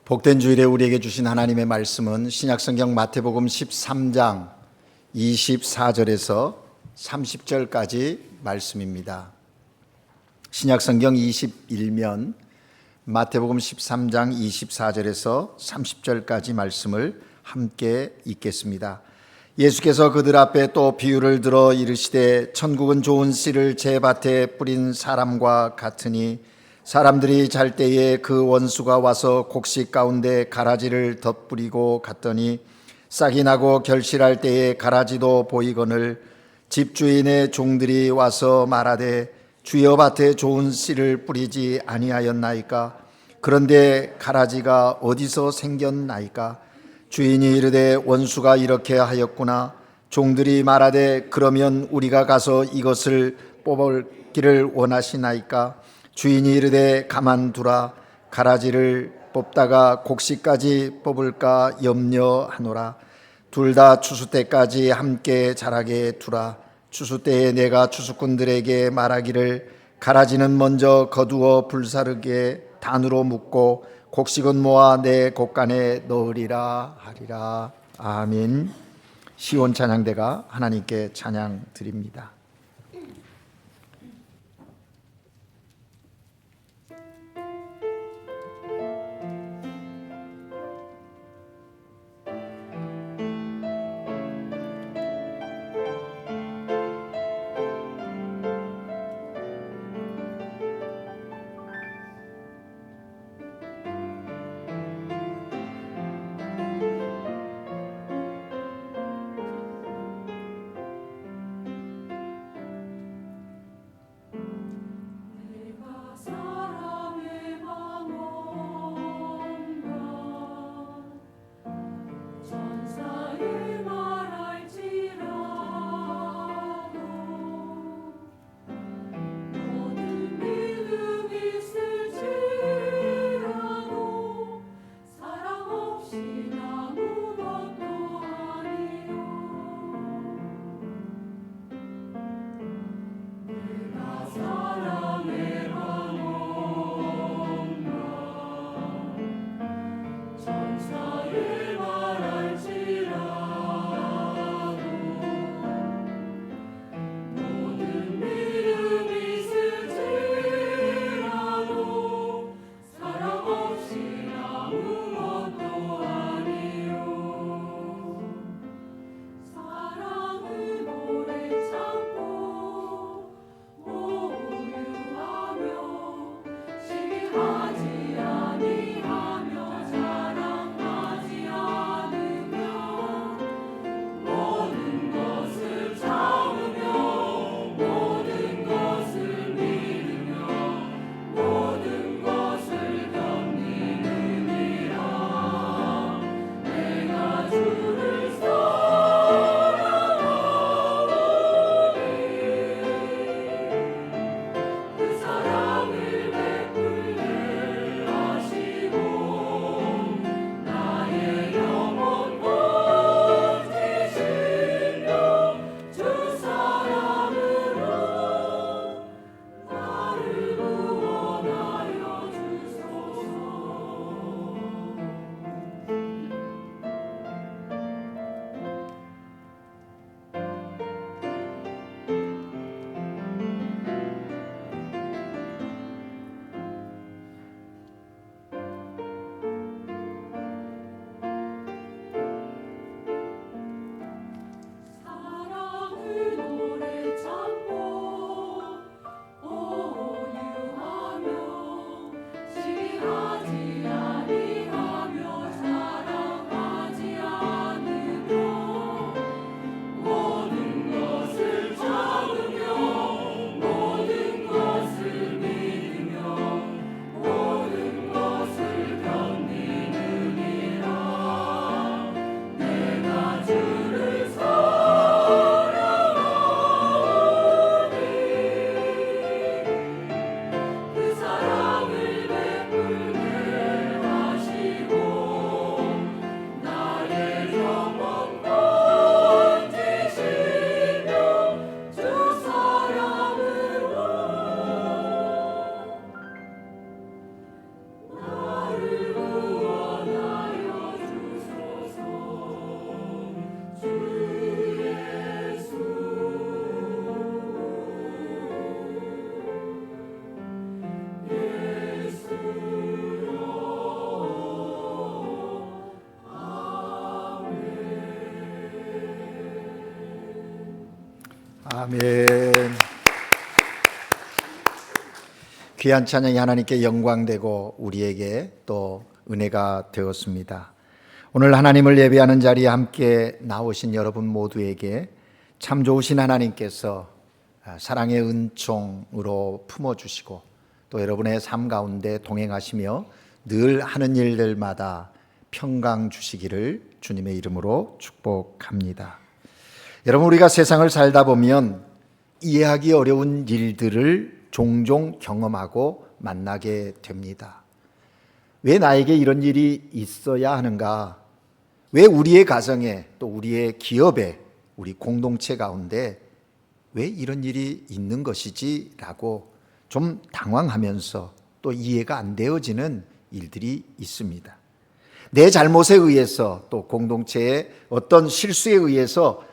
복된 주일에 우리에게 주신 하나님의 말씀은 신약성경 마태복음 13장 24절에서 30절까지 말씀입니다. 신약성경 21면 마태복음 13장 24절에서 30절까지 말씀을 함께 읽겠습니다. 예수께서 그들 앞에 또 비유를 들어 이르시되 천국은 좋은 씨를 제 밭에 뿌린 사람과 같으니 사람들이 잘 때에 그 원수가 와서 곡식 가운데 가라지를 덧뿌리고 갔더니 싹이 나고 결실할 때에 가라지도 보이거늘 집주인의 종들이 와서 말하되 주여 밭에 좋은 씨를 뿌리지 아니하였나이까? 그런데 가라지가 어디서 생겼나이까? 주인이 이르되 원수가 이렇게 하였구나. 종들이 말하되 그러면 우리가 가서 이것을 뽑기를 원하시나이까? 주인이 이르되 가만두라. 가라지를 뽑다가 곡식까지 뽑을까 염려하노라. 둘 다 추수 때까지 함께 자라게 두라. 추수 때에 내가 추수꾼들에게 말하기를 가라지는 먼저 거두어 불사르게 단으로 묶고 곡식은 모아 내 곡간에 넣으리라 하리라. 아멘. 시온 찬양대가 하나님께 찬양 드립니다. 아멘. 귀한 찬양이 하나님께 영광되고 우리에게 또 은혜가 되었습니다. 오늘 하나님을 예배하는 자리에 함께 나오신 여러분 모두에게 참 좋으신 하나님께서 사랑의 은총으로 품어주시고 또 여러분의 삶 가운데 동행하시며 늘 하는 일들마다 평강 주시기를 주님의 이름으로 축복합니다. 여러분, 우리가 세상을 살다 보면 이해하기 어려운 일들을 종종 경험하고 만나게 됩니다. 왜 나에게 이런 일이 있어야 하는가? 왜 우리의 가정에 또 우리의 기업에 우리 공동체 가운데 왜 이런 일이 있는 것이지? 라고 좀 당황하면서 또 이해가 안 되어지는 일들이 있습니다. 내 잘못에 의해서 또 공동체의 어떤 실수에 의해서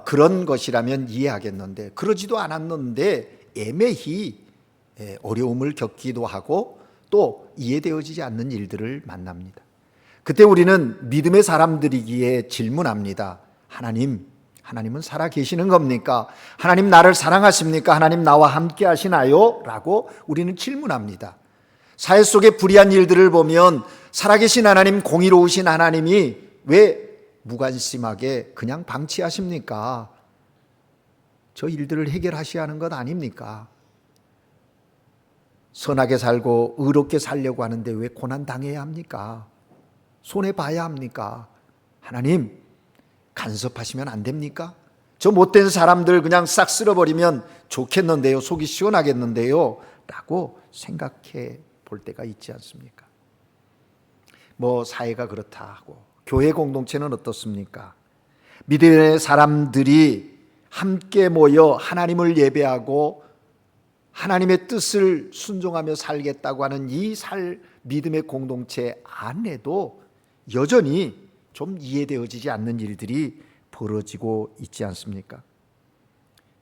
그런 것이라면 이해하겠는데 그러지도 않았는데 애매히 어려움을 겪기도 하고 또 이해되어지지 않는 일들을 만납니다. 그때 우리는 믿음의 사람들이기에 질문합니다. 하나님은 살아계시는 겁니까? 하나님 나를 사랑하십니까? 하나님 나와 함께 하시나요? 라고 우리는 질문합니다. 사회 속의 불의한 일들을 보면 살아계신 하나님, 공의로우신 하나님이 왜 무관심하게 그냥 방치하십니까? 저 일들을 해결하셔야 하는 것 아닙니까? 선하게 살고 의롭게 살려고 하는데 왜 고난 당해야 합니까? 손해봐야 합니까? 하나님, 간섭하시면 안 됩니까? 저 못된 사람들 그냥 싹 쓸어버리면 좋겠는데요, 속이 시원하겠는데요 라고 생각해 볼 때가 있지 않습니까? 사회가 그렇다 하고 교회 공동체는 어떻습니까? 믿음의 사람들이 함께 모여 하나님을 예배하고 하나님의 뜻을 순종하며 살겠다고 하는 이 믿음의 공동체 안에도 여전히 좀 이해되어지지 않는 일들이 벌어지고 있지 않습니까?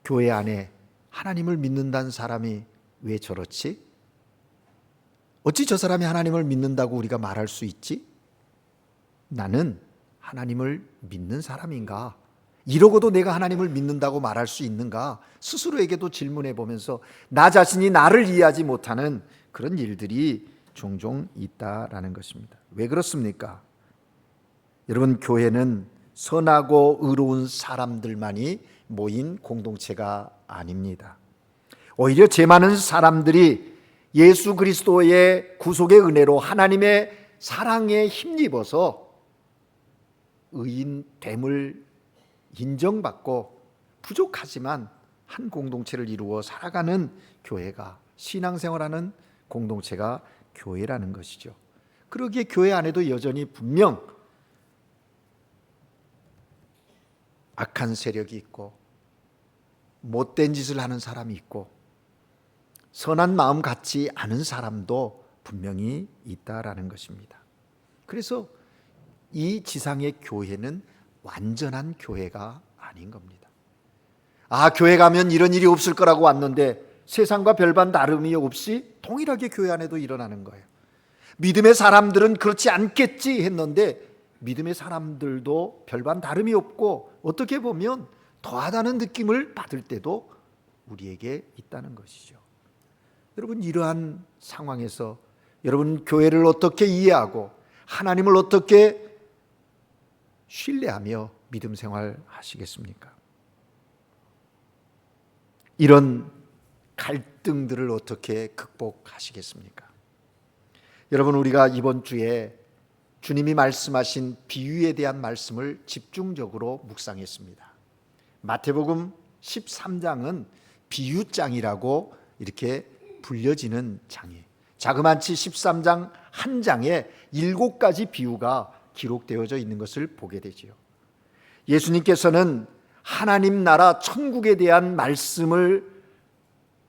교회 안에 하나님을 믿는다는 사람이 왜 저렇지? 어찌 저 사람이 하나님을 믿는다고 우리가 말할 수 있지? 나는 하나님을 믿는 사람인가? 이러고도 내가 하나님을 믿는다고 말할 수 있는가? 스스로에게도 질문해 보면서 나 자신이 나를 이해하지 못하는 그런 일들이 종종 있다라는 것입니다. 왜 그렇습니까? 여러분, 교회는 선하고 의로운 사람들만이 모인 공동체가 아닙니다. 오히려 죄 많은 사람들이 예수 그리스도의 구속의 은혜로 하나님의 사랑에 힘입어서 의인됨을 인정받고 부족하지만 한 공동체를 이루어 살아가는 교회가, 신앙생활하는 공동체가 교회라는 것이죠. 그러기에 교회 안에도 여전히 분명 악한 세력이 있고 못된 짓을 하는 사람이 있고 선한 마음 갖지 않은 사람도 분명히 있다라는 것입니다. 그래서 이 지상의 교회는 완전한 교회가 아닌 겁니다. 교회 가면 이런 일이 없을 거라고 왔는데 세상과 별반 다름이 없이 동일하게 교회 안에도 일어나는 거예요. 믿음의 사람들은 그렇지 않겠지 했는데 믿음의 사람들도 별반 다름이 없고 어떻게 보면 더하다는 느낌을 받을 때도 우리에게 있다는 것이죠. 여러분, 이러한 상황에서 여러분 교회를 어떻게 이해하고 하나님을 어떻게 신뢰하며 믿음 생활 하시겠습니까? 이런 갈등들을 어떻게 극복하시겠습니까? 여러분, 우리가 이번 주에 주님이 말씀하신 비유에 대한 말씀을 집중적으로 묵상했습니다. 마태복음 13장은 비유장이라고 이렇게 불려지는 장이에요. 자그마치 13장 한 장에 7가지 비유가 기록되어져 있는 것을 보게 되지요. 예수님께서는 하나님 나라 천국에 대한 말씀을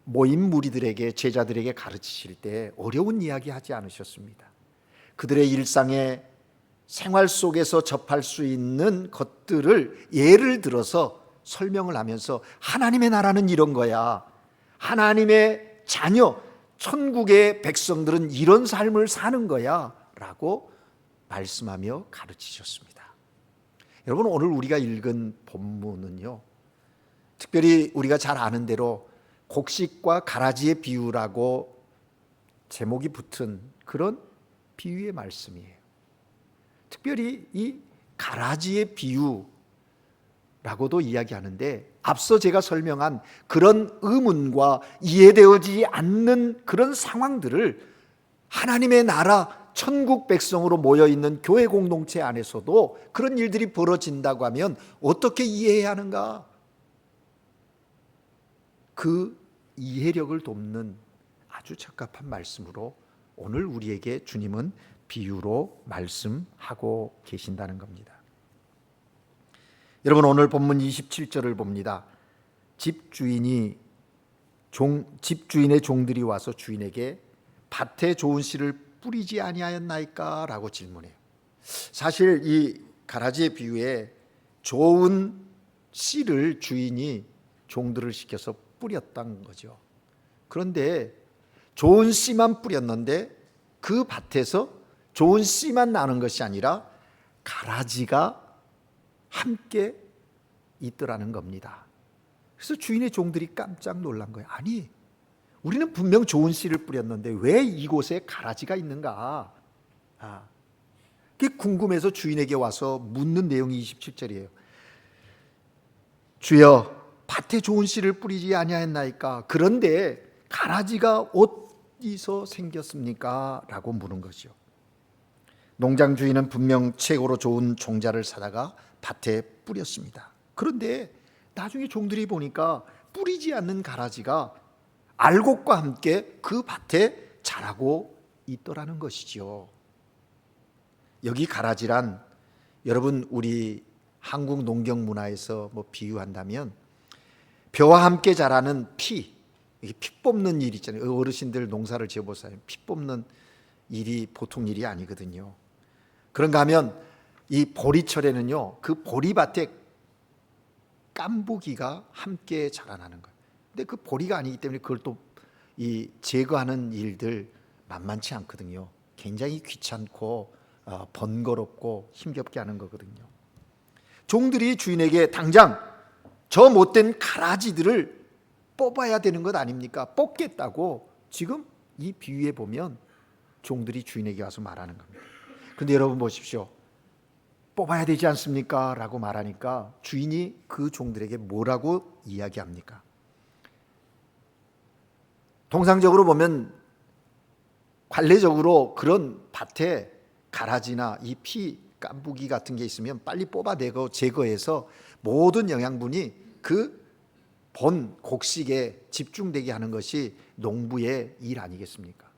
모인 무리들에게, 제자들에게 가르치실 때 어려운 이야기 하지 않으셨습니다. 그들의 일상의 생활 속에서 접할 수 있는 것들을 예를 들어서 설명을 하면서 하나님의 나라는 이런 거야, 하나님의 자녀, 천국의 백성들은 이런 삶을 사는 거야 라고 말씀하며 가르치셨습니다. 여러분, 오늘 우리가 읽은 본문은요, 특별히 우리가 잘 아는 대로 곡식과 가라지의 비유라고 제목이 붙은 그런 비유의 말씀이에요. 특별히 이 가라지의 비유라고도 이야기하는데, 앞서 제가 설명한 그런 의문과 이해되어지지 않는 그런 상황들을 하나님의 나라 천국 백성으로 모여있는 교회 공동체 안에서도 그런 일들이 벌어진다고 하면 어떻게 이해해야 하는가? 그 이해력을 돕는 아주 적합한 말씀으로 오늘 우리에게 주님은 비유로 말씀하고 계신다는 겁니다. 여러분, 오늘 본문 27절을 봅니다. 집주인의 종들이 와서 주인에게 밭에 좋은 씨를 뿌리지 아니하였나이까? 라고 질문해요. 사실 이 가라지의 비유에 좋은 씨를 주인이 종들을 시켜서 뿌렸던 거죠. 그런데 좋은 씨만 뿌렸는데 그 밭에서 좋은 씨만 나는 것이 아니라 가라지가 함께 있더라는 겁니다. 그래서 주인의 종들이 깜짝 놀란 거예요. 아니, 우리는 분명 좋은 씨를 뿌렸는데 왜 이곳에 가라지가 있는가? 그게 궁금해서 주인에게 와서 묻는 내용이 27절이에요. 주여, 밭에 좋은 씨를 뿌리지 아니하였나이까? 그런데 가라지가 어디서 생겼습니까? 라고 물은 거죠. 농장 주인은 분명 최고로 좋은 종자를 사다가 밭에 뿌렸습니다. 그런데 나중에 종들이 보니까 뿌리지 않는 가라지가 알곡과 함께 그 밭에 자라고 있더라는 것이지요. 여기 가라지란, 여러분 우리 한국 농경 문화에서 비유한다면 벼와 함께 자라는 피, 피 뽑는 일 있잖아요. 어르신들 농사를 지어보세요. 피 뽑는 일이 보통 일이 아니거든요. 그런가 하면 이 보리철에는요, 그 보리밭에 깐부기가 함께 자라나는 거예요. 근데 그 보리가 아니기 때문에 그걸 또 이 제거하는 일들 만만치 않거든요. 굉장히 귀찮고 번거롭고 힘겹게 하는 거거든요. 종들이 주인에게 당장 저 못된 가라지들을 뽑아야 되는 것 아닙니까? 뽑겠다고 지금 이 비유에 보면 종들이 주인에게 와서 말하는 겁니다. 근데 여러분 보십시오. 뽑아야 되지 않습니까? 라고 말하니까 주인이 그 종들에게 뭐라고 이야기합니까? 통상적으로 보면 관례적으로 그런 밭에 가라지나 이 피 깐부기 같은 게 있으면 빨리 뽑아내고 제거해서 모든 영양분이 그 본 곡식에 집중되게 하는 것이 농부의 일 아니겠습니까?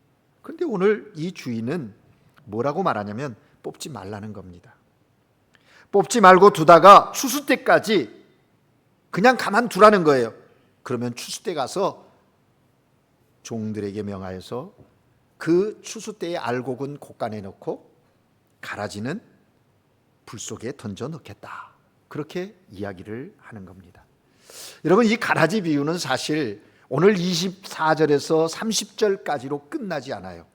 그런데 오늘 이 주인은 뭐라고 말하냐면 뽑지 말라는 겁니다. 뽑지 말고 두다가 추수 때까지 그냥 가만두라는 거예요. 그러면 추수 때 가서 종들에게 명하여서 그 추수 때의 알곡은 곳간에 넣고 가라지는 불 속에 던져 넣겠다. 그렇게 이야기를 하는 겁니다. 여러분, 이 가라지 비유는 사실 오늘 24절에서 30절까지로 끝나지 않아요.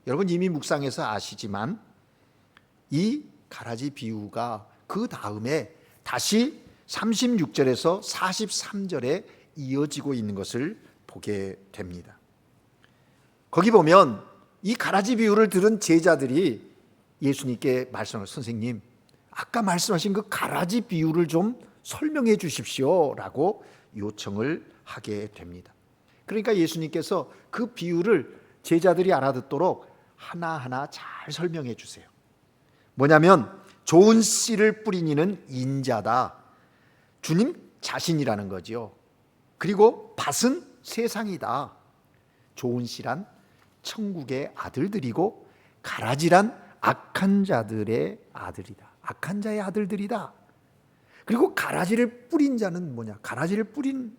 여러분 이미 묵상해서 아시지만 이 가라지 비유가 그 다음에 다시 36절에서 43절에 이어지고 있는 것을 보게 됩니다. 거기 보면 이 가라지 비유를 들은 제자들이 예수님께 말씀을, 선생님, 아까 말씀하신 그 가라지 비유를 좀 설명해 주십시오 라고 요청을 하게 됩니다. 그러니까 예수님께서 그 비유를 제자들이 알아듣도록 하나하나 잘 설명해 주세요. 뭐냐면 좋은 씨를 뿌린 이는 인자다. 주님 자신이라는 거죠. 그리고 밭은 세상이다. 좋은 씨란 천국의 아들들이고 가라지란 악한 자들의 아들이다. 악한 자의 아들들이다. 그리고 가라지를 뿌린 자는 뭐냐? 가라지를 뿌린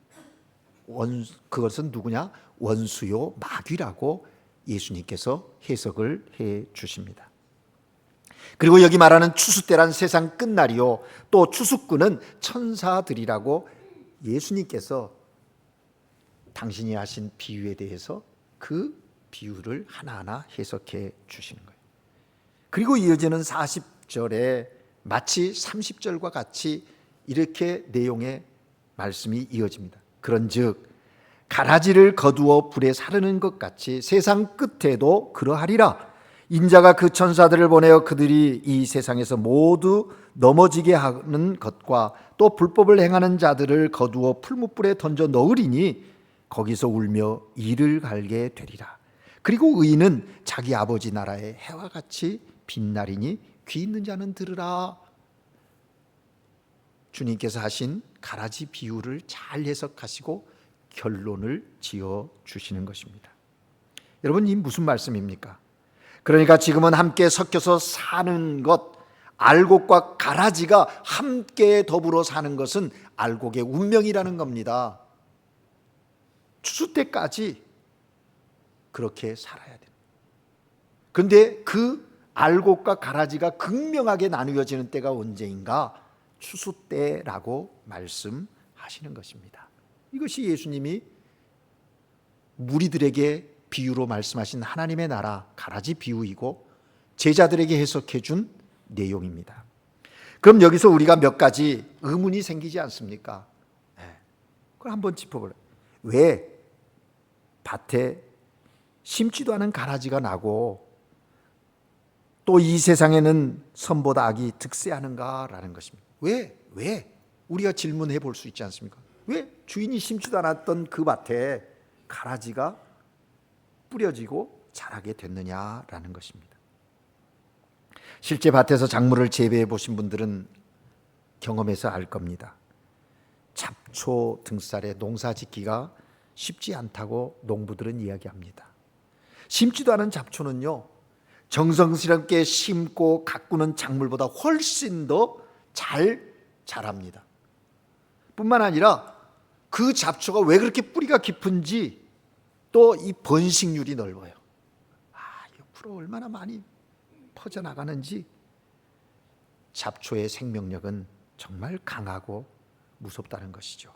그것은 누구냐? 원수요 마귀라고 예수님께서 해석을 해 주십니다. 그리고 여기 말하는 추수 때란 세상 끝날이요, 또 추수꾼은 천사들이라고 예수님께서 당신이 하신 비유에 대해서 그 비유를 하나하나 해석해 주시는 거예요. 그리고 이어지는 40절에 마치 30절과 같이 이렇게 내용의 말씀이 이어집니다. 그런즉 가라지를 거두어 불에 사르는 것 같이 세상 끝에도 그러하리라. 인자가 그 천사들을 보내어 그들이 이 세상에서 모두 넘어지게 하는 것과 또 불법을 행하는 자들을 거두어 풀무불에 던져 넣으리니 거기서 울며 이를 갈게 되리라. 그리고 의인은 자기 아버지 나라의 해와 같이 빛나리니 귀 있는 자는 들으라. 주님께서 하신 가라지 비유를 잘 해석하시고 결론을 지어 주시는 것입니다. 여러분, 이 무슨 말씀입니까? 그러니까 지금은 함께 섞여서 사는 것, 알곡과 가라지가 함께 더불어 사는 것은 알곡의 운명이라는 겁니다. 추수 때까지 그렇게 살아야 됩니다. 그런데 그 알곡과 가라지가 극명하게 나누어지는 때가 언제인가? 추수 때라고 말씀하시는 것입니다. 이것이 예수님이 무리들에게 비유로 말씀하신 하나님의 나라 가라지 비유이고 제자들에게 해석해 준 내용입니다. 그럼 여기서 우리가 몇 가지 의문이 생기지 않습니까? 그걸 한번 짚어볼래요. 왜 밭에 심지도 않은 가라지가 나고 또 이 세상에는 선보다 악이 득세하는가라는 것입니다. 왜? 우리가 질문해 볼 수 있지 않습니까? 왜 주인이 심지도 않았던 그 밭에 가라지가 뿌려지고 자라게 됐느냐라는 것입니다. 실제 밭에서 작물을 재배해 보신 분들은 경험해서 알 겁니다. 잡초 등살에 농사 짓기가 쉽지 않다고 농부들은 이야기합니다. 심지도 않은 잡초는요, 정성스럽게 심고 가꾸는 작물보다 훨씬 더 잘 자랍니다. 뿐만 아니라 그 잡초가 왜 그렇게 뿌리가 깊은지 또 이 번식률이 넓어요. 옆으로 얼마나 많이 퍼져나가는지. 잡초의 생명력은 정말 강하고 무섭다는 것이죠.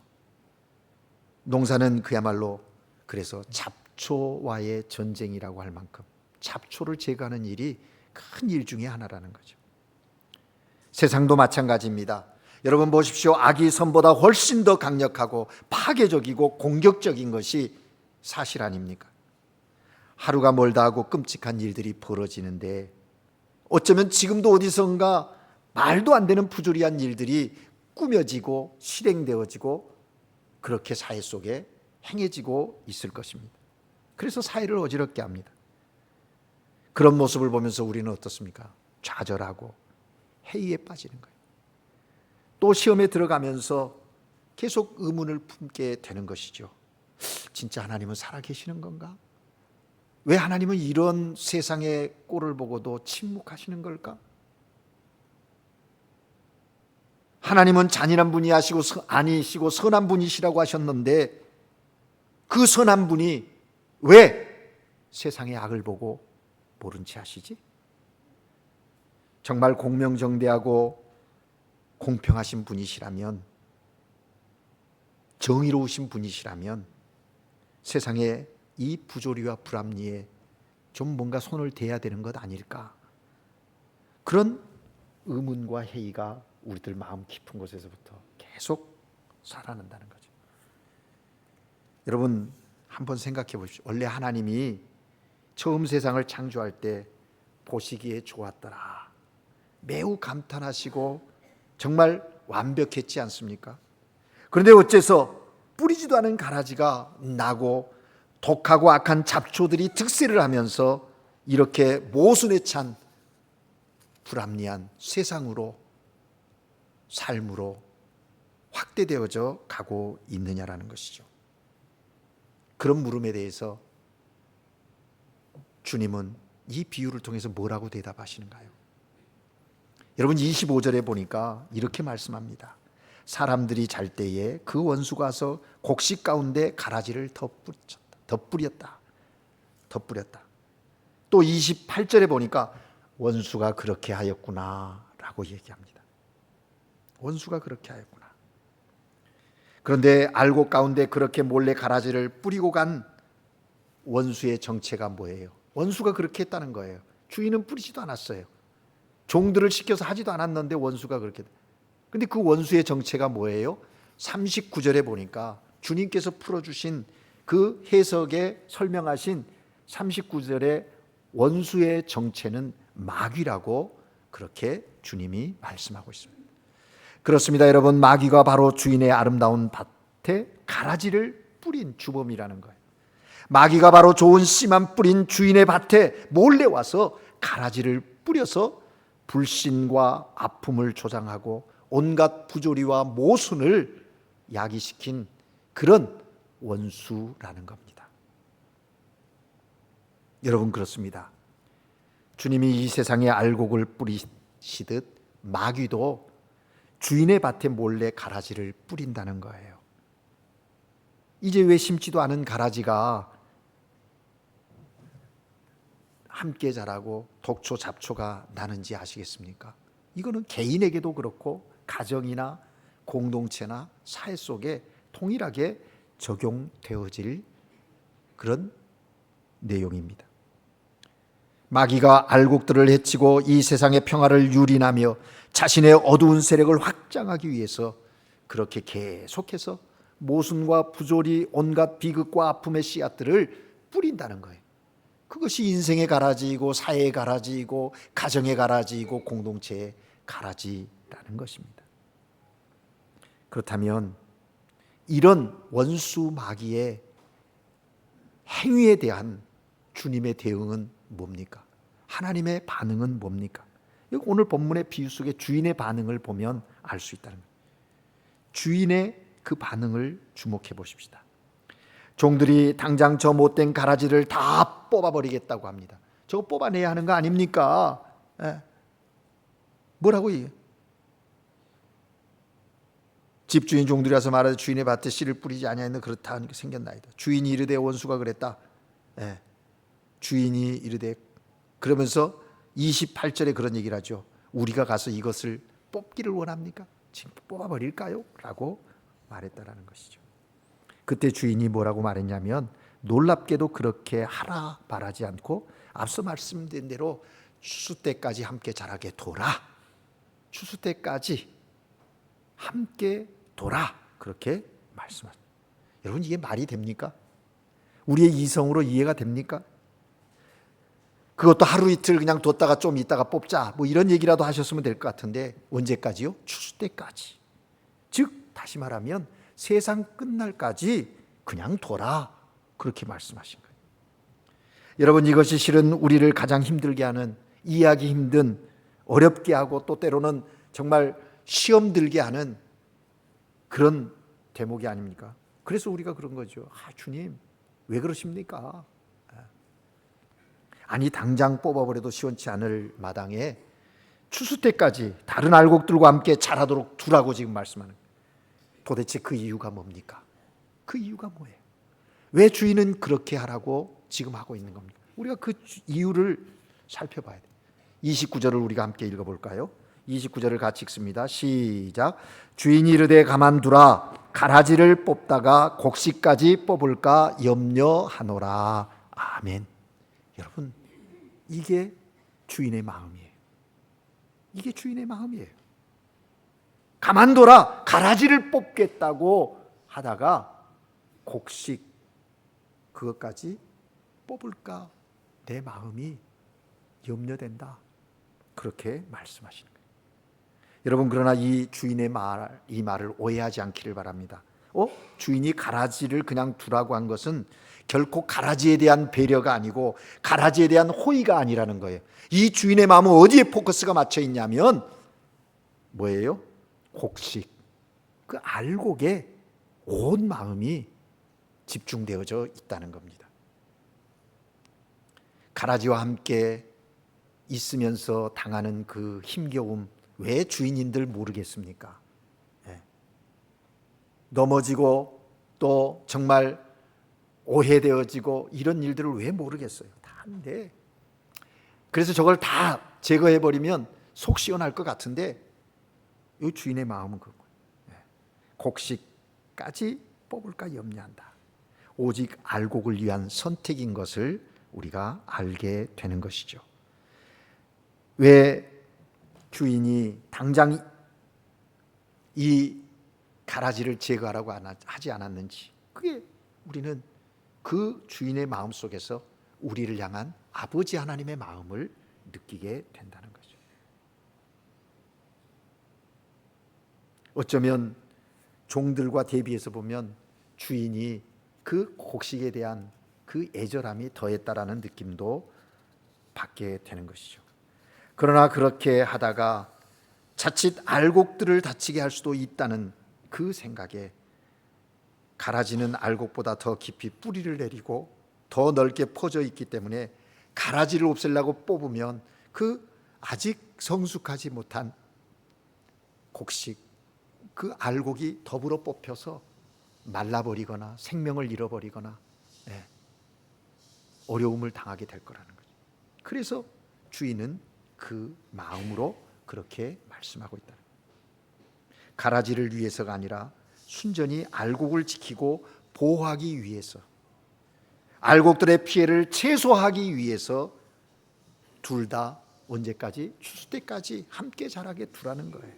농사는 그야말로 그래서 잡초와의 전쟁이라고 할 만큼 잡초를 제거하는 일이 큰 일 중에 하나라는 거죠. 세상도 마찬가지입니다. 여러분 보십시오. 악이 선보다 훨씬 더 강력하고 파괴적이고 공격적인 것이 사실 아닙니까? 하루가 멀다 하고 끔찍한 일들이 벌어지는데 어쩌면 지금도 어디선가 말도 안 되는 부조리한 일들이 꾸며지고 실행되어지고 그렇게 사회 속에 행해지고 있을 것입니다. 그래서 사회를 어지럽게 합니다. 그런 모습을 보면서 우리는 어떻습니까? 좌절하고 회의에 빠지는 거예요. 또 시험에 들어가면서 계속 의문을 품게 되는 것이죠. 진짜 하나님은 살아계시는 건가? 왜 하나님은 이런 세상의 꼴을 보고도 침묵하시는 걸까? 하나님은 잔인한 분이 아니시고 선한 분이시라고 하셨는데 그 선한 분이 왜 세상의 악을 보고 모른 채 하시지? 정말 공명정대하고 공평하신 분이시라면, 정의로우신 분이시라면 세상의 이 부조리와 불합리에 좀 뭔가 손을 대야 되는 것 아닐까? 그런 의문과 회의가 우리들 마음 깊은 곳에서부터 계속 살아난다는 거죠. 여러분 한번 생각해 보십시오. 원래 하나님이 처음 세상을 창조할 때 보시기에 좋았더라. 매우 감탄하시고 정말 완벽했지 않습니까? 그런데 어째서 뿌리지도 않은 가라지가 나고 독하고 악한 잡초들이 득세를 하면서 이렇게 모순에 찬 불합리한 세상으로, 삶으로 확대되어져 가고 있느냐라는 것이죠. 그런 물음에 대해서 주님은 이 비유를 통해서 뭐라고 대답하시는가요? 여러분 25절에 보니까 이렇게 말씀합니다. 사람들이 잘 때에 그 원수가 와서 곡식 가운데 가라지를 덧뿌렸다. 또 28절에 보니까 원수가 그렇게 하였구나 라고 얘기합니다. 원수가 그렇게 하였구나. 그런데 알곡 가운데 그렇게 몰래 가라지를 뿌리고 간 원수의 정체가 뭐예요? 원수가 그렇게 했다는 거예요. 주인은 뿌리지도 않았어요. 종들을 시켜서 하지도 않았는데 원수가 그렇게. 근데 그 원수의 정체가 뭐예요? 39절에 보니까 주님께서 풀어주신 그 해석에 설명하신 39절의 원수의 정체는 마귀라고 그렇게 주님이 말씀하고 있습니다. 그렇습니다, 여러분. 마귀가 바로 주인의 아름다운 밭에 가라지를 뿌린 주범이라는 거예요. 마귀가 바로 좋은 씨만 뿌린 주인의 밭에 몰래 와서 가라지를 뿌려서 불신과 아픔을 조장하고 온갖 부조리와 모순을 야기시킨 그런 원수라는 겁니다. 여러분, 그렇습니다. 주님이 이 세상에 알곡을 뿌리시듯 마귀도 주인의 밭에 몰래 가라지를 뿌린다는 거예요. 이제 왜 심지도 않은 가라지가 함께 자라고 독초 잡초가 나는지 아시겠습니까? 이거는 개인에게도 그렇고 가정이나 공동체나 사회 속에 동일하게 적용되어질 그런 내용입니다. 마귀가 알곡들을 해치고 이 세상의 평화를 유린하며 자신의 어두운 세력을 확장하기 위해서 그렇게 계속해서 모순과 부조리, 온갖 비극과 아픔의 씨앗들을 뿌린다는 거예요. 그것이 인생의 가라지이고 사회의 가라지이고 가정의 가라지이고 공동체의 가라지라는 것입니다. 그렇다면 이런 원수 마귀의 행위에 대한 주님의 대응은 뭡니까? 하나님의 반응은 뭡니까? 오늘 본문의 비유 속에 주인의 반응을 보면 알 수 있다는 거예요. 주인의 그 반응을 주목해 보십시다. 종들이 당장 저 못된 가라지를 다 뽑아버리겠다고 합니다. 저거 뽑아내야 하는 거 아닙니까? 뭐라고 얘기해요? 집주인 종들이 와서 말하되 주인의 밭에 씨를 뿌리지 아니하였나 그렇다 하니까 생겼나이다. 주인이 이르되 원수가 그랬다. 주인이 이르되, 그러면서 28절에 그런 얘기를 하죠. 우리가 가서 이것을 뽑기를 원합니까? 지금 뽑아버릴까요? 라고 말했다라는 것이죠. 그때 주인이 뭐라고 말했냐면, 놀랍게도 그렇게 하라 말하지 않고 앞서 말씀드린 대로 추수 때까지 함께 자라게 둬라. 추수 때까지 함께 둬라. 그렇게 말씀하십니다. 여러분, 이게 말이 됩니까? 우리의 이성으로 이해가 됩니까? 그것도 하루 이틀 그냥 뒀다가 좀 있다가 뽑자, 뭐 이런 얘기라도 하셨으면 될 것 같은데, 언제까지요? 추수 때까지. 즉 다시 말하면 세상 끝날까지 그냥 둬라, 그렇게 말씀하신 거예요. 여러분, 이것이 실은 우리를 가장 힘들게 하는, 이해하기 힘든, 어렵게 하고 또 때로는 정말 시험 들게 하는 그런 대목이 아닙니까? 그래서 우리가 그런 거죠. 주님, 왜 그러십니까? 아니, 당장 뽑아버려도 시원치 않을 마당에 추수 때까지 다른 알곡들과 함께 자라도록 두라고 지금 말씀하는 거예요. 도대체 그 이유가 뭡니까? 그 이유가 뭐예요? 왜 주인은 그렇게 하라고 지금 하고 있는 겁니까? 우리가 그 이유를 살펴봐야 돼요. 29절을 우리가 함께 읽어볼까요? 29절을 같이 읽습니다. 시작. 주인이 이르되 가만두라. 가라지를 뽑다가 곡식까지 뽑을까 염려하노라. 아멘. 여러분, 이게 주인의 마음이에요. 이게 주인의 마음이에요. 가만둬라. 가라지를 뽑겠다고 하다가 곡식 그것까지 뽑을까 내 마음이 염려된다. 그렇게 말씀하시는 거예요. 여러분, 그러나 이 주인의 이 말을 오해하지 않기를 바랍니다. 주인이 가라지를 그냥 두라고 한 것은 결코 가라지에 대한 배려가 아니고 가라지에 대한 호의가 아니라는 거예요. 이 주인의 마음은 어디에 포커스가 맞춰 있냐면 뭐예요? 곡식, 그 알곡에 온 마음이 집중되어져 있다는 겁니다. 가라지와 함께 있으면서 당하는 그 힘겨움, 왜 주인인들 모르겠습니까? 넘어지고 또 정말 오해되어지고 이런 일들을 왜 모르겠어요? 다 한데, 그래서 저걸 다 제거해버리면 속 시원할 것 같은데, 이 주인의 마음은 그거예요. 곡식까지 뽑을까 염려한다. 오직 알곡을 위한 선택인 것을 우리가 알게 되는 것이죠. 왜 주인이 당장 이 가라지를 제거하라고 하지 않았는지, 그게 우리는 그 주인의 마음 속에서 우리를 향한 아버지 하나님의 마음을 느끼게 된다는 거죠. 어쩌면 종들과 대비해서 보면 주인이 그 곡식에 대한 그 애절함이 더했다라는 느낌도 받게 되는 것이죠. 그러나 그렇게 하다가 자칫 알곡들을 다치게 할 수도 있다는 그 생각에 가라지는 알곡보다 더 깊이 뿌리를 내리고 더 넓게 퍼져 있기 때문에 가라지를 없애려고 뽑으면 그 아직 성숙하지 못한 곡식, 그 알곡이 더불어 뽑혀서 말라버리거나 생명을 잃어버리거나 어려움을 당하게 될 거라는 거죠. 그래서 주인은 그 마음으로 그렇게 말씀하고 있다. 가라지를 위해서가 아니라 순전히 알곡을 지키고 보호하기 위해서, 알곡들의 피해를 최소화하기 위해서 둘 다 언제까지? 추수 때까지 함께 자라게 두라는 거예요.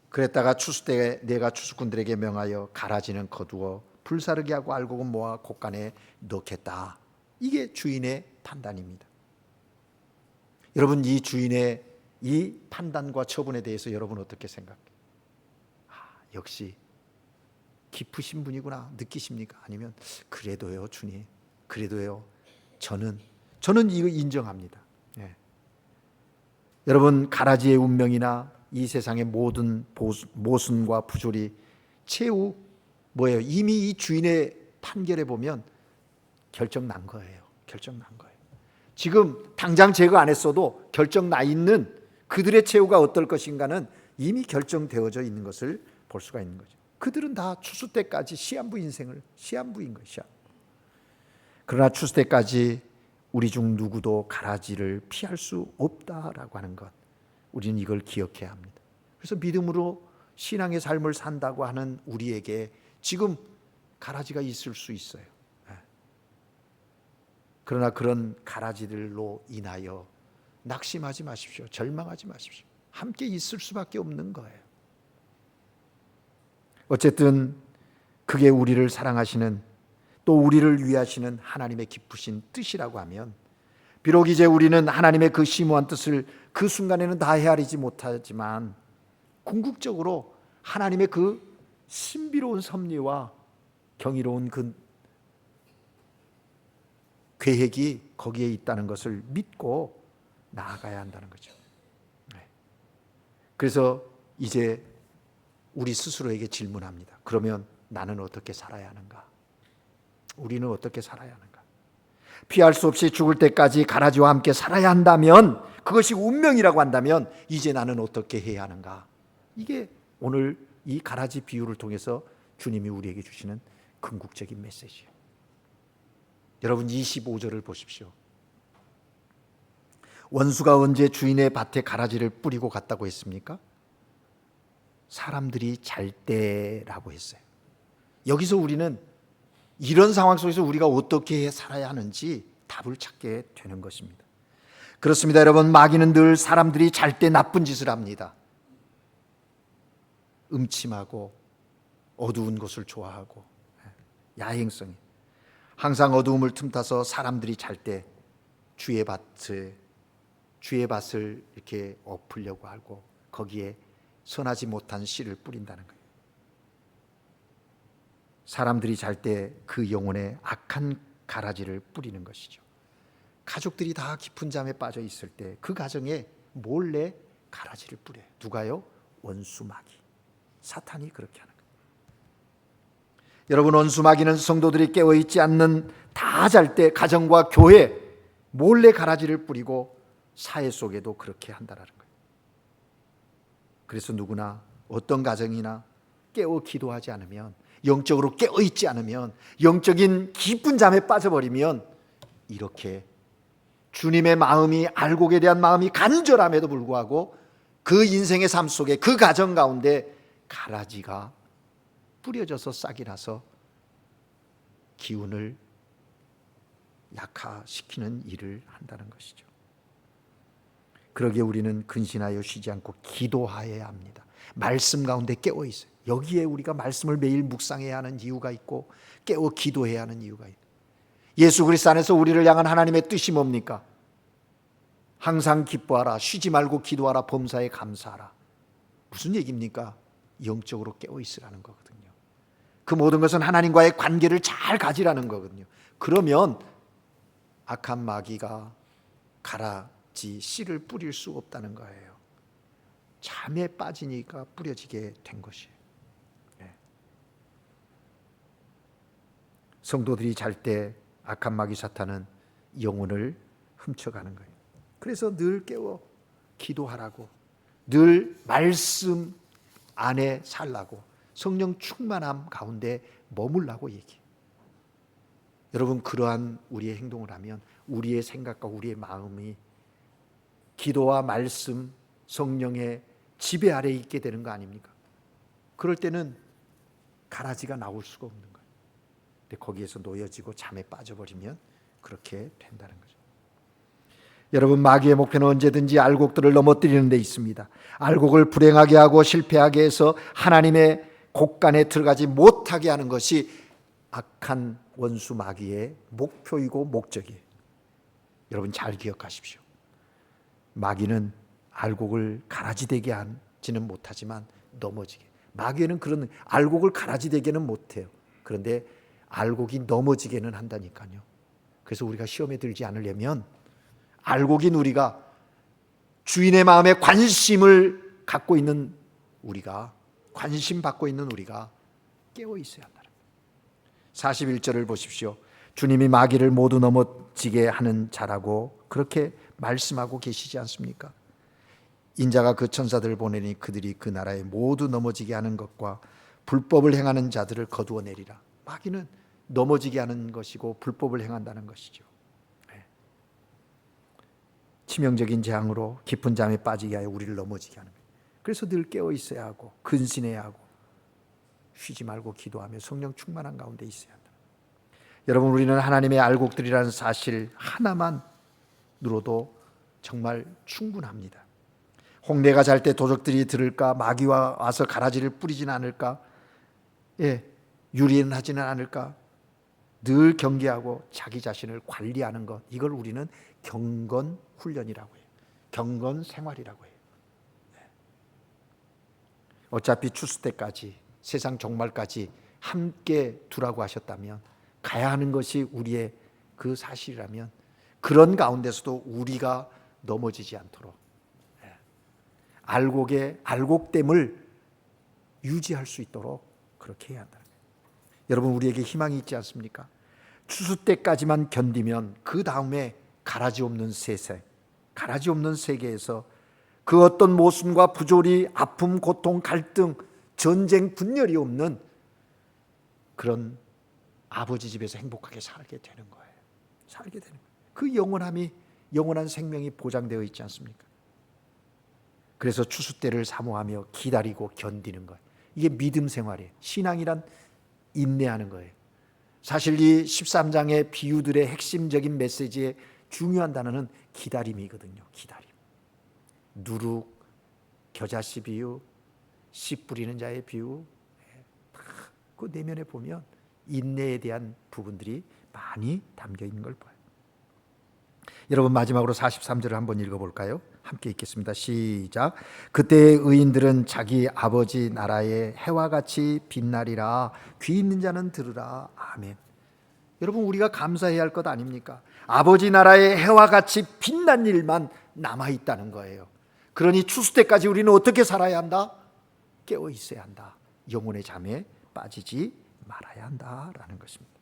그랬다가 추수 때 내가 추수꾼들에게 명하여 가라지는 거두어 불사르게 하고 알곡은 모아 곡간에 넣겠다. 이게 주인의 판단입니다. 여러분, 이 주인의 이 판단과 처분에 대해서 여러분 어떻게 생각해요? 역시 깊으신 분이구나 느끼십니까? 아니면 그래도요 주님, 그래도요 저는 이거 인정합니다. 여러분, 가라지의 운명이나 이 세상의 모든 모순과 부조리 최후 뭐예요? 이미 이 주인의 판결에 보면 결정 난 거예요. 결정 난 거예요. 지금 당장 제거 안 했어도 결정 나 있는 그들의 최후가 어떨 것인가는 이미 결정되어져 있는 것을 볼 수가 있는 거죠. 그들은 다 추수 때까지 시한부 인생을 시한부인 것이야. 그러나 추수 때까지 우리 중 누구도 가라지를 피할 수 없다라고 하는 것, 우리는 이걸 기억해야 합니다. 그래서 믿음으로 신앙의 삶을 산다고 하는 우리에게 지금 가라지가 있을 수 있어요. 그러나 그런 가라지들로 인하여 낙심하지 마십시오. 절망하지 마십시오. 함께 있을 수밖에 없는 거예요. 어쨌든 그게 우리를 사랑하시는, 또 우리를 위하시는 하나님의 기쁘신 뜻이라고 하면, 비록 이제 우리는 하나님의 그 심오한 뜻을 그 순간에는 다 헤아리지 못하지만 궁극적으로 하나님의 그 신비로운 섭리와 경이로운 그 계획이 거기에 있다는 것을 믿고 나아가야 한다는 거죠. 그래서 이제 우리 스스로에게 질문합니다. 그러면 나는 어떻게 살아야 하는가? 우리는 어떻게 살아야 하는가? 피할 수 없이 죽을 때까지 가라지와 함께 살아야 한다면, 그것이 운명이라고 한다면 이제 나는 어떻게 해야 하는가? 이게 오늘 이 가라지 비유를 통해서 주님이 우리에게 주시는 궁극적인 메시지예요. 여러분, 25절을 보십시오. 원수가 언제 주인의 밭에 가라지를 뿌리고 갔다고 했습니까? 사람들이 잘 때라고 했어요. 여기서 우리는 이런 상황 속에서 우리가 어떻게 살아야 하는지 답을 찾게 되는 것입니다. 그렇습니다, 여러분. 마귀는 늘 사람들이 잘 때 나쁜 짓을 합니다. 음침하고 어두운 곳을 좋아하고 야행성이, 항상 어두움을 틈타서 사람들이 잘 때 주의 밭을 이렇게 엎으려고 하고 거기에 선하지 못한 씨를 뿌린다는 거예요. 사람들이 잘 때 그 영혼에 악한 가라지를 뿌리는 것이죠. 가족들이 다 깊은 잠에 빠져 있을 때 그 가정에 몰래 가라지를 뿌려요. 누가요? 원수 마귀, 사탄이 그렇게 하는 거예요. 여러분, 원수 마귀는 성도들이 깨어있지 않는 다 잘 때 가정과 교회 몰래 가라지를 뿌리고 사회 속에도 그렇게 한다는 거예요. 그래서 누구나 어떤 가정이나 깨어 기도하지 않으면, 영적으로 깨어있지 않으면, 영적인 깊은 잠에 빠져버리면 이렇게 주님의 마음이, 알곡에 대한 마음이 간절함에도 불구하고 그 인생의 삶 속에, 그 가정 가운데 가라지가 뿌려져서 싹이 나서 기운을 약화시키는 일을 한다는 것이죠. 그러기에 우리는 근신하여 쉬지 않고 기도하여야 합니다. 말씀 가운데 깨어 있어요. 여기에 우리가 말씀을 매일 묵상해야 하는 이유가 있고 깨어 기도해야 하는 이유가 있고, 예수 그리스도 안에서 우리를 향한 하나님의 뜻이 뭡니까? 항상 기뻐하라, 쉬지 말고 기도하라, 범사에 감사하라. 무슨 얘기입니까? 영적으로 깨어 있으라는 거거든요. 그 모든 것은 하나님과의 관계를 잘 가지라는 거거든요. 그러면 악한 마귀가 가라지 씨를 뿌릴 수 없다는 거예요. 잠에 빠지니까 뿌려지게 된 것이에요. 성도들이 잘 때 악한 마귀 사탄은 영혼을 훔쳐가는 거예요. 그래서 늘 깨워 기도하라고, 늘 말씀 안에 살라고, 성령 충만함 가운데 머물라고 얘기해요. 여러분, 그러한 우리의 행동을 하면 우리의 생각과 우리의 마음이 기도와 말씀, 성령의 지배 아래에 있게 되는 거 아닙니까? 그럴 때는 가라지가 나올 수가 없는 거예요. 근데 거기에서 놓여지고 잠에 빠져버리면 그렇게 된다는 거죠. 여러분, 마귀의 목표는 언제든지 알곡들을 넘어뜨리는 데 있습니다. 알곡을 불행하게 하고 실패하게 해서 하나님의 곳간에 들어가지 못하게 하는 것이 악한 원수 마귀의 목표이고 목적이에요. 여러분, 잘 기억하십시오. 마귀는 알곡을 가라지되게 하지는 못하지만 넘어지게, 마귀는 그런 알곡을 가라지되게는 못해요. 그런데 알곡이 넘어지게는 한다니까요. 그래서 우리가 시험에 들지 않으려면 알곡인 우리가, 주인의 마음에 관심을 갖고 있는 우리가, 관심 받고 있는 우리가 깨어 있어야 한다. 41절을 보십시오. 주님이 마귀를 모두 넘어지게 하는 자라고 그렇게 말씀하고 계시지 않습니까? 인자가 그 천사들을 보내니 그들이 그 나라에 모두 넘어지게 하는 것과 불법을 행하는 자들을 거두어 내리라. 마귀는 넘어지게 하는 것이고 불법을 행한다는 것이죠. 치명적인 재앙으로 깊은 잠에 빠지게 하여 우리를 넘어지게 하는 거예요. 그래서 늘 깨어 있어야 하고 근신해야 하고 쉬지 말고 기도하며 성령 충만한 가운데 있어야 한다. 여러분, 우리는 하나님의 알곡들이라는 사실 하나만 누려도 정말 충분합니다. 홍대가 잘 때 도적들이 들을까? 마귀와 와서 가라지를 뿌리지는 않을까? 유리는 하지는 않을까? 늘 경계하고 자기 자신을 관리하는 것, 이걸 우리는 경건 훈련이라고 해요. 경건 생활이라고 해요. 어차피 추수 때까지, 세상 종말까지 함께 두라고 하셨다면, 가야 하는 것이 우리의 그 사실이라면, 그런 가운데서도 우리가 넘어지지 않도록 알곡됨을 유지할 수 있도록 그렇게 해야 한다. 여러분, 우리에게 희망이 있지 않습니까? 추수 때까지만 견디면 그 다음에 가라지 없는 세상, 가라지 없는 세계에서 그 어떤 모순과 부조리, 아픔, 고통, 갈등, 전쟁, 분열이 없는 그런 아버지 집에서 행복하게 살게 되는 거예요. 살게 되는 거예요. 그 영원함이, 영원한 생명이 보장되어 있지 않습니까? 그래서 추수 때를 사모하며 기다리고 견디는 거예요. 이게 믿음 생활이에요. 신앙이란 인내하는 거예요. 사실 이 13장의 비유들의 핵심적인 메시지의 중요한 단어는 기다림이거든요. 기다림. 누룩, 겨자씨 비유, 씨 뿌리는 자의 비유, 그 내면에 보면 인내에 대한 부분들이 많이 담겨 있는 걸 봐요. 여러분, 마지막으로 43절을 한번 읽어볼까요? 함께 읽겠습니다. 시작. 그때의 의인들은 자기 아버지 나라의 해와 같이 빛나리라. 귀 있는 자는 들으라. 아멘. 여러분, 우리가 감사해야 할 것 아닙니까? 아버지 나라의 해와 같이 빛난 일만 남아있다는 거예요. 그러니 추수 때까지 우리는 어떻게 살아야 한다? 깨어 있어야 한다. 영혼의 잠에 빠지지 말아야 한다라는 것입니다.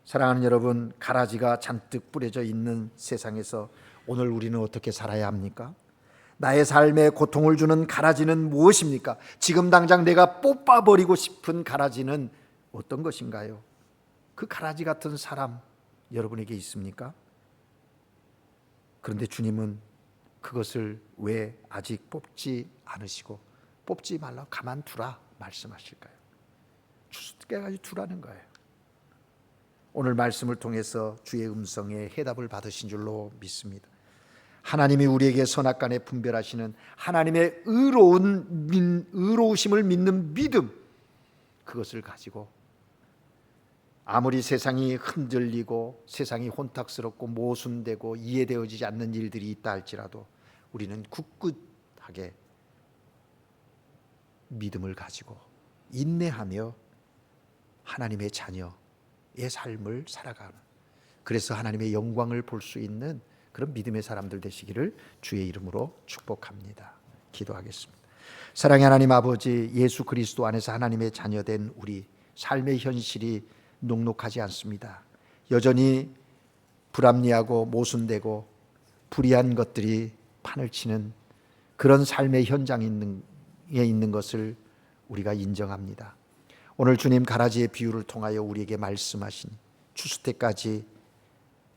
사랑하는 여러분, 가라지가 잔뜩 뿌려져 있는 세상에서 오늘 우리는 어떻게 살아야 합니까? 나의 삶에 고통을 주는 가라지는 무엇입니까? 지금 당장 내가 뽑아버리고 싶은 가라지는 어떤 것인가요? 그 가라지 같은 사람 여러분에게 있습니까? 그런데 주님은 그것을 왜 아직 뽑지 않으시고 뽑지 말라, 가만두라 말씀하실까요? 추수 때까지 두라는 거예요. 오늘 말씀을 통해서 주의 음성에 해답을 받으신 줄로 믿습니다. 하나님이 우리에게 선악간에 분별하시는 하나님의 의로우심을 믿는 믿음, 그것을 가지고 아무리 세상이 흔들리고 세상이 혼탁스럽고 모순되고 이해되어지지 않는 일들이 있다 할지라도 우리는 굳굳하게 믿음을 가지고 인내하며 하나님의 자녀의 삶을 살아가는, 그래서 하나님의 영광을 볼 수 있는 그런 믿음의 사람들 되시기를 주의 이름으로 축복합니다. 기도하겠습니다. 사랑의 하나님 아버지, 예수 그리스도 안에서 하나님의 자녀된 우리 삶의 현실이 녹록하지 않습니다. 여전히 불합리하고 모순되고 불의한 것들이 판을 치는 그런 삶의 현장에 있는 것을 우리가 인정합니다. 오늘 주님 가라지의 비유를 통하여 우리에게 말씀하신 추수 때까지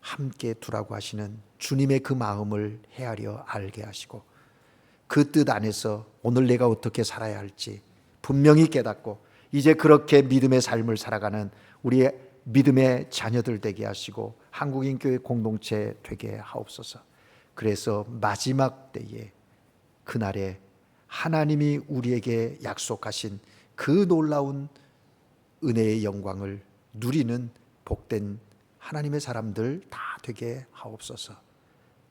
함께 두라고 하시는 주님의 그 마음을 헤아려 알게 하시고 그 뜻 안에서 오늘 내가 어떻게 살아야 할지 분명히 깨닫고 이제 그렇게 믿음의 삶을 살아가는 우리의 믿음의 자녀들 되게 하시고 한국인교회 공동체 되게 하옵소서. 그래서 마지막 때에 그날에 하나님이 우리에게 약속하신 그 놀라운 은혜의 영광을 누리는 복된 하나님의 사람들 다 되게 하옵소서.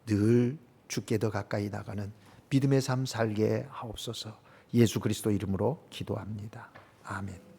늘 주께 더 가까이 나가는 믿음의 삶 살게 하옵소서. 예수 그리스도 이름으로 기도합니다. 아멘.